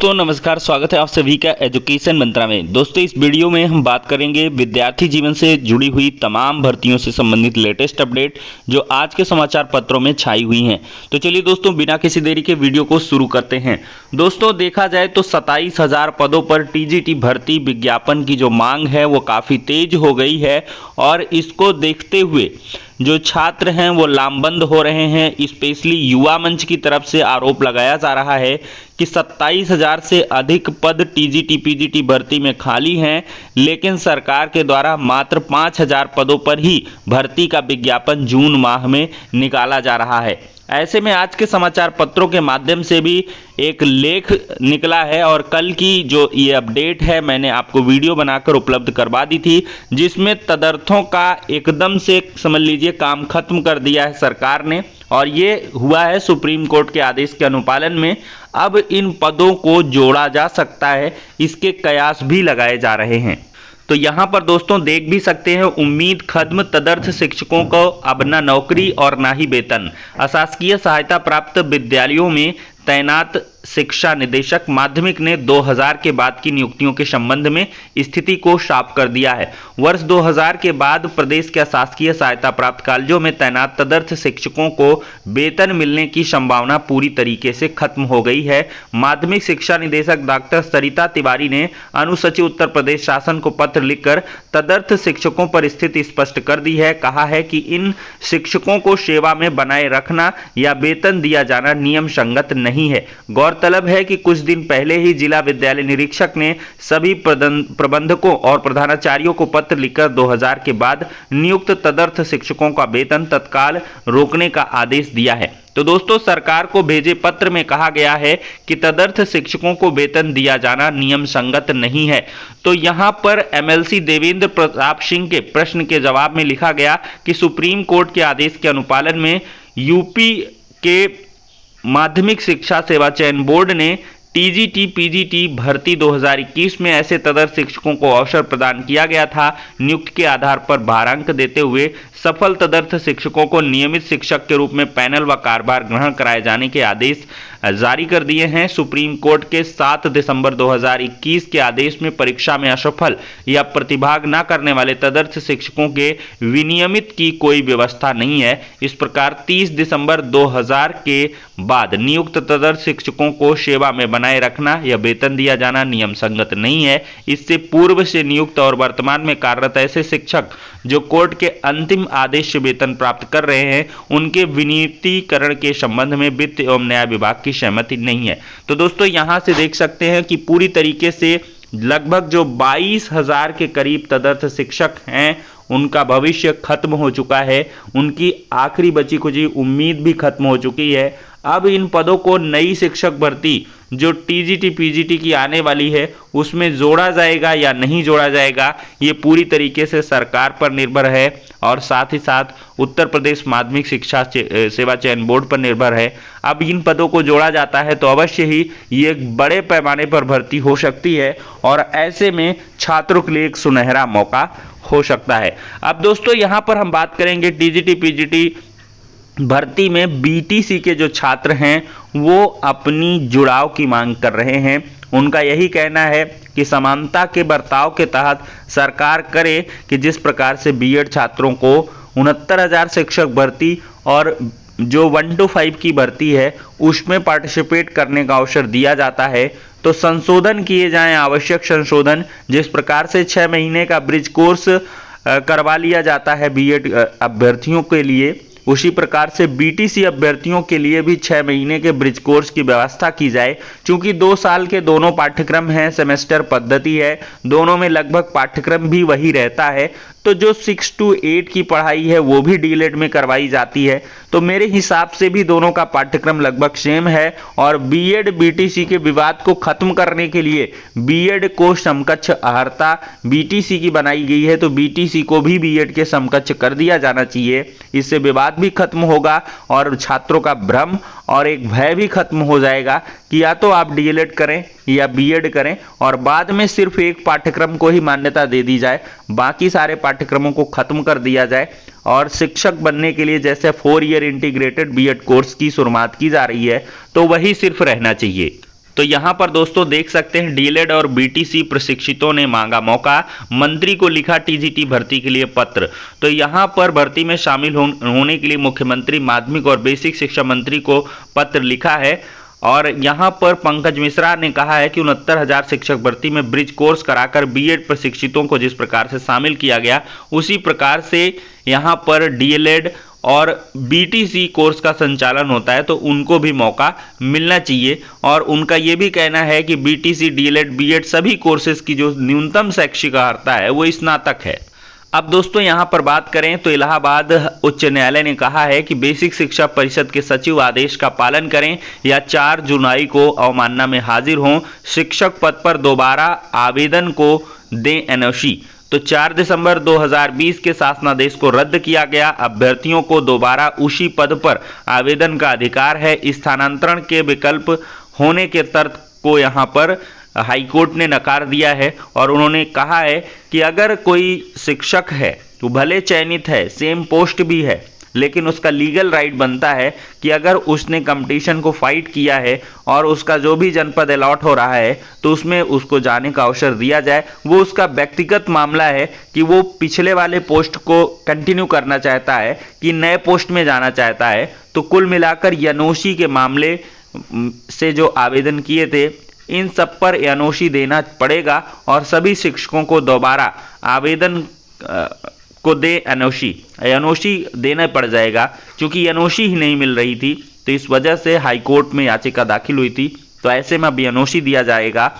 दोस्तों नमस्कार, स्वागत है आप सभी का एजुकेशन मंत्रा में। दोस्तों इस वीडियो में हम बात करेंगे विद्यार्थी जीवन से जुड़ी हुई तमाम भर्तियों से संबंधित लेटेस्ट अपडेट जो आज के समाचार पत्रों में छाई हुई हैं। तो चलिए दोस्तों बिना किसी देरी के वीडियो को शुरू करते हैं। दोस्तों देखा जाए तो 27,000 पदों पर टीजीटी भर्ती विज्ञापन की जो मांग है वो काफ़ी तेज हो गई है और इसको देखते हुए जो छात्र हैं वो लामबंद हो रहे हैं। स्पेशली युवा मंच की तरफ से आरोप लगाया जा रहा है कि 27,000 से अधिक पद टीजीटी पीजीटी भर्ती में खाली हैं, लेकिन सरकार के द्वारा मात्र 5,000 पदों पर ही भर्ती का विज्ञापन जून माह में निकाला जा रहा है। ऐसे में आज के समाचार पत्रों के माध्यम से भी एक लेख निकला है और कल की जो ये अपडेट है मैंने आपको वीडियो बनाकर उपलब्ध करवा दी थी, जिसमें तदर्थों का एकदम से समझ लीजिए काम खत्म कर दिया है सरकार ने। और ये हुआ है सुप्रीम कोर्ट के आदेश के अनुपालन में। अब इन पदों को जोड़ा जा सकता है, इसके कयास भी लगाए जा रहे हैं। तो यहाँ पर दोस्तों देख भी सकते हैं, उम्मीद खत्म, तदर्थ शिक्षकों को अब ना नौकरी और ना ही वेतन। अशासकीय सहायता प्राप्त विद्यालयों में तैनात शिक्षा निदेशक माध्यमिक ने 2000 के बाद की नियुक्तियों के संबंध में स्थिति को साफ कर दिया है। वर्ष 2000 के बाद प्रदेश के शासकीय सहायता प्राप्त कॉलेजों में तैनात तदर्थ शिक्षकों को वेतन मिलने की संभावना पूरी तरीके से खत्म हो गई है। माध्यमिक शिक्षा निदेशक डॉक्टर सरिता तिवारी ने अनुसचिव उत्तर प्रदेश शासन को पत्र लिखकर तदर्थ शिक्षकों पर स्थिति स्पष्ट कर दी है। कहा है कि इन शिक्षकों को सेवा में बनाए रखना या वेतन दिया जाना नियम संगत नहीं है। गौरतलब है कि कुछ दिन पहले ही जिला विद्यालय निरीक्षक ने सभी प्रबंधकों और प्रधानाचार्यों को पत्र लिखकर 2000 के बाद नियुक्त तदर्थ शिक्षकों का वेतन तत्काल रोकने का आदेश दिया है। तो दोस्तों सरकार को भेजे पत्र में कहा गया है कि तदर्थ शिक्षकों को वेतन दिया जाना नियम संगत नहीं है। तो यहां पर एमएलसी देवेंद्र प्रताप सिंह के प्रश्न के जवाब में लिखा गया कि सुप्रीम कोर्ट के आदेश के अनुपालन में यूपी के माध्यमिक शिक्षा सेवा चयन बोर्ड ने टीजीटी पीजीटी भर्ती 2021 में ऐसे तदर्थ शिक्षकों को अवसर प्रदान किया गया था। नियुक्ति के आधार पर भारांक देते हुए सफल तदर्थ शिक्षकों को नियमित शिक्षक के रूप में पैनल व कार्यभार ग्रहण कराए जाने के आदेश जारी कर दिए हैं। सुप्रीम कोर्ट के 7 दिसंबर 2021 के आदेश में परीक्षा में असफल या प्रतिभाग न करने वाले तदर्थ शिक्षकों के विनियमित की कोई व्यवस्था नहीं है। इस प्रकार 30 दिसंबर 2000 के बाद नियुक्त तदर्थ शिक्षकों को सेवा में बनाए रखना या वेतन दिया जाना नियम संगत नहीं है। इससे पूर्व से नियुक्त और वर्तमान में कार्यरत ऐसे शिक्षक जो कोर्ट के अंतिम आदेश से वेतन प्राप्त कर रहे हैं, उनके विनियमितीकरण के संबंध में वित्त एवं न्याय विभाग की सहमति नहीं है। तो दोस्तों यहां से देख सकते हैं कि पूरी तरीके से लगभग जो 22,000 के करीब तदर्थ शिक्षक हैं उनका भविष्य खत्म हो चुका है। उनकी आखिरी बची कुची उम्मीद भी खत्म हो चुकी है। अब इन पदों को नई शिक्षक भर्ती जो टीजीटी पीजीटी की आने वाली है उसमें जोड़ा जाएगा या नहीं जोड़ा जाएगा, ये पूरी तरीके से सरकार पर निर्भर है और साथ ही साथ उत्तर प्रदेश माध्यमिक शिक्षा सेवा चयन बोर्ड पर निर्भर है। अब इन पदों को जोड़ा जाता है तो अवश्य ही ये एक बड़े पैमाने पर भर्ती हो सकती है और ऐसे में छात्रों के लिए एक सुनहरा मौका हो सकता है। अब दोस्तों यहाँ पर हम बात करेंगे टीजीटी पीजीटी भर्ती में बीटीसी के जो छात्र हैं वो अपनी जुड़ाव की मांग कर रहे हैं। उनका यही कहना है कि समानता के बर्ताव के तहत सरकार करे कि जिस प्रकार से बीएड छात्रों को 69,000 शिक्षक भर्ती और जो 1 to 5 की भर्ती है उसमें पार्टिसिपेट करने का अवसर दिया जाता है, तो संशोधन किए जाएं, आवश्यक संशोधन। जिस प्रकार से 6 महीने का ब्रिज कोर्स करवा लिया जाता है बीएड अभ्यर्थियों के लिए, उसी प्रकार से बीटीसी अभ्यर्थियों के लिए भी 6 महीने के ब्रिज कोर्स की व्यवस्था की जाए। चूंकि 2 साल के दोनों पाठ्यक्रम हैं, सेमेस्टर पद्धति है, दोनों में लगभग पाठ्यक्रम भी वही रहता है, तो जो 6 to 8 की पढ़ाई है वो भी डीएलएड में करवाई जाती है। तो मेरे हिसाब से भी दोनों का पाठ्यक्रम लगभग सेम है और बीएड बीटीसी के विवाद को खत्म करने के लिए बीएड को समकक्ष अर्हता बीटीसी की बनाई गई है, तो बीटीसी को भी बीएड के समकक्ष कर दिया जाना चाहिए। इससे विवाद भी खत्म होगा और छात्रों का भ्रम और एक भय भी खत्म हो जाएगा कि या तो आप डीएलएड करें या बीएड करें और बाद में सिर्फ एक पाठ्यक्रम को ही मान्यता दे दी जाए, बाकी सारे पाठ्यक्रमों को खत्म कर दिया जाए और शिक्षक बनने के लिए जैसे 4 ईयर इंटीग्रेटेड बीएड कोर्स की शुरुआत की जा रही है तो वही सिर्फ रहना चाहिए। तो यहाँ पर दोस्तों देख सकते हैं डीएलएड और बीटीसी प्रशिक्षितों ने मांगा मौका, मंत्री को लिखा टीजीटी भर्ती के लिए पत्र। तो यहाँ पर भर्ती में शामिल होने के लिए मुख्यमंत्री माध्यमिक और बेसिक शिक्षा मंत्री को पत्र लिखा है। और यहाँ पर पंकज मिश्रा ने कहा है कि 69,000 शिक्षक भर्ती में ब्रिज कोर्स कराकर बीएड प्रशिक्षितों को जिस प्रकार से शामिल किया गया, उसी प्रकार से यहाँ पर डीएलएड और बीटीसी कोर्स का संचालन होता है, तो उनको भी मौका मिलना चाहिए। और उनका ये भी कहना है कि बीटीसी, डीएलएड, बीएड सभी कोर्सेज की जो न्यूनतम शैक्षिक अर्हता है वो स्नातक है। अब दोस्तों यहाँ पर बात करें तो इलाहाबाद उच्च न्यायालय ने कहा है कि बेसिक शिक्षा परिषद के सचिव आदेश का पालन करें या 4 जुलाई को अवमानना में हाजिर हों, शिक्षक पद पर दोबारा आवेदन को दें एनओसी। तो 4 दिसंबर 2020 के शासनादेश को रद्द किया गया। अभ्यर्थियों को दोबारा उसी पद पर आवेदन का अधिकार है। स्थानांतरण के विकल्प होने के तर्क को यहाँ पर हाईकोर्ट ने नकार दिया है और उन्होंने कहा है कि अगर कोई शिक्षक है तो भले चयनित है, सेम पोस्ट भी है, लेकिन उसका लीगल राइट बनता है कि अगर उसने कंपटीशन को फाइट किया है और उसका जो भी जनपद अलॉट हो रहा है तो उसमें उसको जाने का अवसर दिया जाए। वो उसका व्यक्तिगत मामला है कि वो पिछले वाले पोस्ट को कंटिन्यू करना चाहता है कि नए पोस्ट में जाना चाहता है। तो कुल मिलाकर एनओसी के मामले से जो आवेदन किए थे, इन सब पर एनओसी देना पड़ेगा और सभी शिक्षकों को दोबारा आवेदन को दे एनओसी देना पड़ जाएगा, क्योंकि एनओसी ही नहीं मिल रही थी। तो इस वजह से हाईकोर्ट में याचिका दाखिल हुई थी। तो ऐसे में अभी एनओसी दिया जाएगा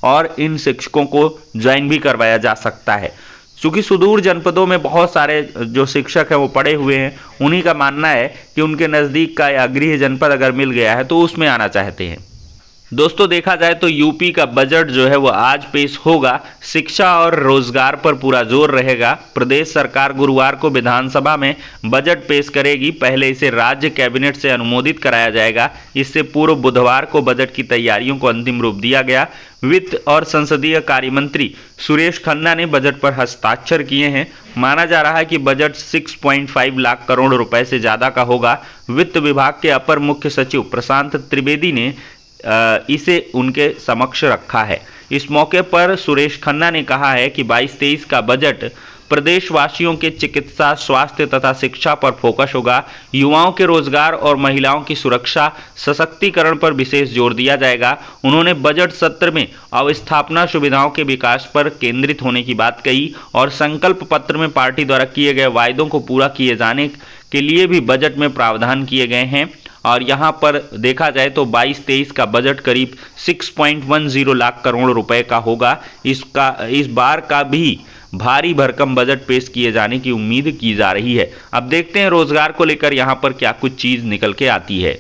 और इन शिक्षकों को ज्वाइन भी करवाया जा सकता है। क्योंकि सुदूर जनपदों में बहुत सारे जो शिक्षक हैं वो पढ़े हुए हैं, उन्हीं का मानना है कि उनके नज़दीक का या गृह जनपद अगर मिल गया है तो उसमें आना चाहते हैं। दोस्तों देखा जाए तो यूपी का बजट जो है वो आज पेश होगा। शिक्षा और रोजगार पर पूरा जोर रहेगा। प्रदेश सरकार गुरुवार को विधानसभा में बजट पेश करेगी। पहले इसे राज्य कैबिनेट से अनुमोदित कराया जाएगा। इससे पूर्व बुधवार को बजट की तैयारियों को अंतिम रूप दिया गया। वित्त और संसदीय कार्य मंत्री सुरेश खन्ना ने बजट पर हस्ताक्षर किए हैं। माना जा रहा है कि बजट 6.5 लाख करोड़ रुपए से ज्यादा का होगा। वित्त विभाग के अपर मुख्य सचिव प्रशांत त्रिवेदी ने इसे उनके समक्ष रखा है। इस मौके पर सुरेश खन्ना ने कहा है कि 22-23 का बजट प्रदेशवासियों के चिकित्सा, स्वास्थ्य तथा शिक्षा पर फोकस होगा। युवाओं के रोजगार और महिलाओं की सुरक्षा, सशक्तिकरण पर विशेष जोर दिया जाएगा। उन्होंने बजट सत्र में अवस्थापना सुविधाओं के विकास पर केंद्रित होने की बात कही और संकल्प पत्र में पार्टी द्वारा किए गए वायदों को पूरा किए जाने के लिए भी बजट में प्रावधान किए गए हैं। और यहाँ पर देखा जाए तो 22-23 का बजट करीब 6.10 लाख करोड़ रुपए का होगा। इस बार का भी भारी भरकम बजट पेश किए जाने की उम्मीद की जा रही है। अब देखते हैं रोजगार को लेकर यहाँ पर क्या कुछ चीज निकल के आती है।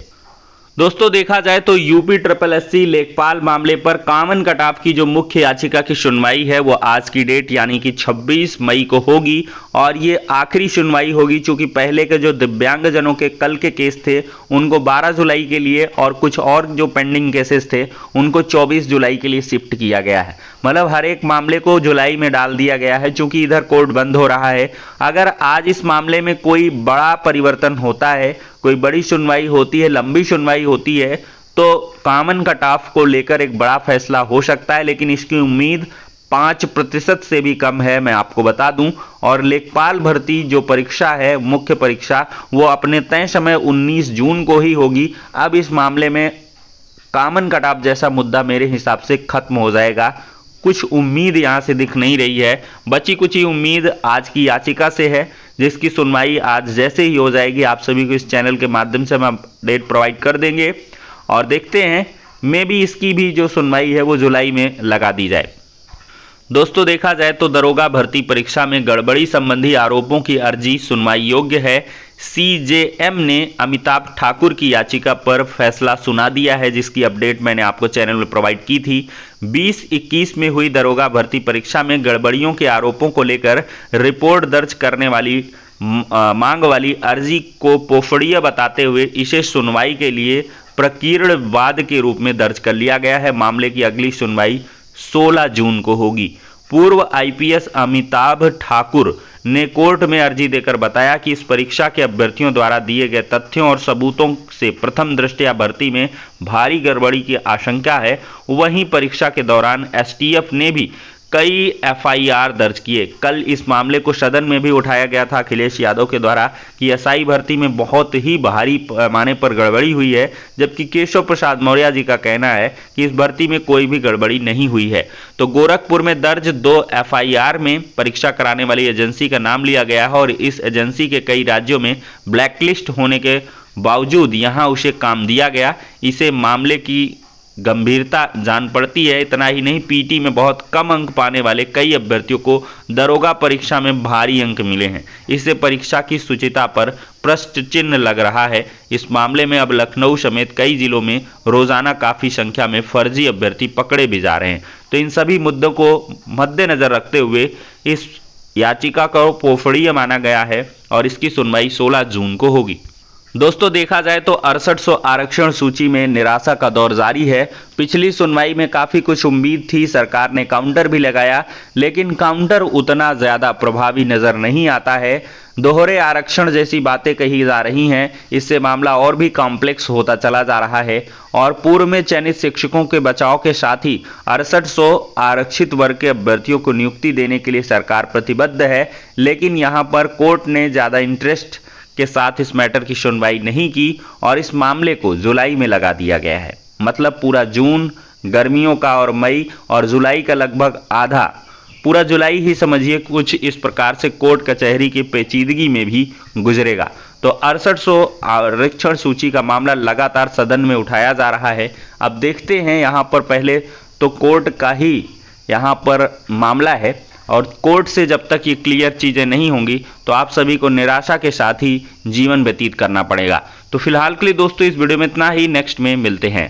दोस्तों देखा जाए तो यूपी SSSC लेखपाल मामले पर कॉमन कटऑफ की जो मुख्य याचिका की सुनवाई है वो आज की डेट यानी कि 26 मई को होगी और ये आखिरी सुनवाई होगी, क्योंकि पहले के जो दिव्यांगजनों के कल के केस थे उनको 12 जुलाई के लिए और कुछ और जो पेंडिंग केसेस थे उनको 24 जुलाई के लिए शिफ्ट किया गया है। मतलब हर एक मामले को जुलाई में डाल दिया गया है, क्योंकि इधर कोर्ट बंद हो रहा है। अगर आज इस मामले में कोई बड़ा परिवर्तन होता है, कोई बड़ी सुनवाई होती है, लंबी सुनवाई होती है, तो कॉमन कटऑफ को लेकर एक बड़ा फैसला हो सकता है, लेकिन इसकी उम्मीद 5% से भी कम है, मैं आपको बता दूं। और लेखपाल भर्ती जो परीक्षा है, मुख्य परीक्षा, वो अपने तय समय 19 जून को ही होगी। अब इस मामले में कॉमन कटऑफ जैसा मुद्दा मेरे हिसाब से खत्म हो जाएगा। कुछ उम्मीद यहाँ से दिख नहीं रही है। बची कुछ ही उम्मीद आज की याचिका से है, जिसकी सुनवाई आज जैसे ही हो जाएगी आप सभी को इस चैनल के माध्यम से हम अपडेट प्रोवाइड कर देंगे और देखते हैं मे भी इसकी भी जो सुनवाई है वो जुलाई में लगा दी जाए। दोस्तों देखा जाए तो दरोगा भर्ती परीक्षा में गड़बड़ी संबंधी आरोपों की अर्जी सुनवाई योग्य है। सीजेएम ने अमिताभ ठाकुर की याचिका पर फैसला सुना दिया है, जिसकी अपडेट मैंने आपको चैनल में प्रोवाइड की थी। 2021 में हुई दरोगा भर्ती परीक्षा में गड़बड़ियों के आरोपों को लेकर रिपोर्ट दर्ज करने वाली मांग वाली अर्जी को पोफड़िया बताते हुए इसे सुनवाई के लिए प्रकीर्णवाद के रूप में दर्ज कर लिया गया है। मामले की अगली सुनवाई 16 जून को होगी। पूर्व आईपीएस अमिताभ ठाकुर ने कोर्ट में अर्जी देकर बताया कि इस परीक्षा के अभ्यर्थियों द्वारा दिए गए तथ्यों और सबूतों से प्रथम दृष्टया भर्ती में भारी गड़बड़ी की आशंका है। वहीं परीक्षा के दौरान एसटीएफ ने भी कई एफआईआर दर्ज किए। कल इस मामले को सदन में भी उठाया गया था अखिलेश यादव के द्वारा कि एसआई भर्ती में बहुत ही भारी पैमाने पर गड़बड़ी हुई है, जबकि केशव प्रसाद मौर्य जी का कहना है कि इस भर्ती में कोई भी गड़बड़ी नहीं हुई है। तो गोरखपुर में दर्ज 2 एफआईआर में परीक्षा कराने वाली एजेंसी का नाम लिया गया है और इस एजेंसी के कई राज्यों में ब्लैकलिस्ट होने के बावजूद यहां उसे काम दिया गया। इसे मामले की गंभीरता जान पड़ती है। इतना ही नहीं, पीटी में बहुत कम अंक पाने वाले कई अभ्यर्थियों को दरोगा परीक्षा में भारी अंक मिले हैं। इससे परीक्षा की शुचिता पर प्रश्न चिन्ह लग रहा है। इस मामले में अब लखनऊ समेत कई जिलों में रोजाना काफी संख्या में फर्जी अभ्यर्थी पकड़े भी जा रहे हैं। तो इन सभी मुद्दों को मद्देनजर रखते हुए इस याचिका को पोफड़ीय माना गया है और इसकी सुनवाई 16 जून को होगी। दोस्तों, देखा जाए तो 6800 आरक्षण सूची में निराशा का दौर जारी है। पिछली सुनवाई में काफ़ी कुछ उम्मीद थी, सरकार ने काउंटर भी लगाया, लेकिन काउंटर उतना ज़्यादा प्रभावी नज़र नहीं आता है। दोहरे आरक्षण जैसी बातें कही जा रही हैं, इससे मामला और भी कॉम्प्लेक्स होता चला जा रहा है और पूर्व में चयनित शिक्षकों के बचाव के साथ ही 6800 आरक्षित वर्ग के अभ्यर्थियों को नियुक्ति देने के लिए सरकार प्रतिबद्ध है। लेकिन यहाँ पर कोर्ट ने ज़्यादा इंटरेस्ट के साथ इस मैटर की सुनवाई नहीं की और इस मामले को जुलाई में लगा दिया गया है। मतलब पूरा जून गर्मियों का और मई और जुलाई का लगभग आधा, पूरा जुलाई ही समझिए कुछ इस प्रकार से कोर्ट कचहरी की पेचीदगी में भी गुजरेगा। तो 6800 आरक्षण सूची का मामला लगातार सदन में उठाया जा रहा है। अब देखते हैं, यहाँ पर पहले तो कोर्ट का ही यहाँ पर मामला है और कोर्ट से जब तक ये क्लियर चीज़ें नहीं होंगी तो आप सभी को निराशा के साथ ही जीवन व्यतीत करना पड़ेगा। तो फिलहाल के लिए दोस्तों इस वीडियो में इतना ही, नेक्स्ट में मिलते हैं।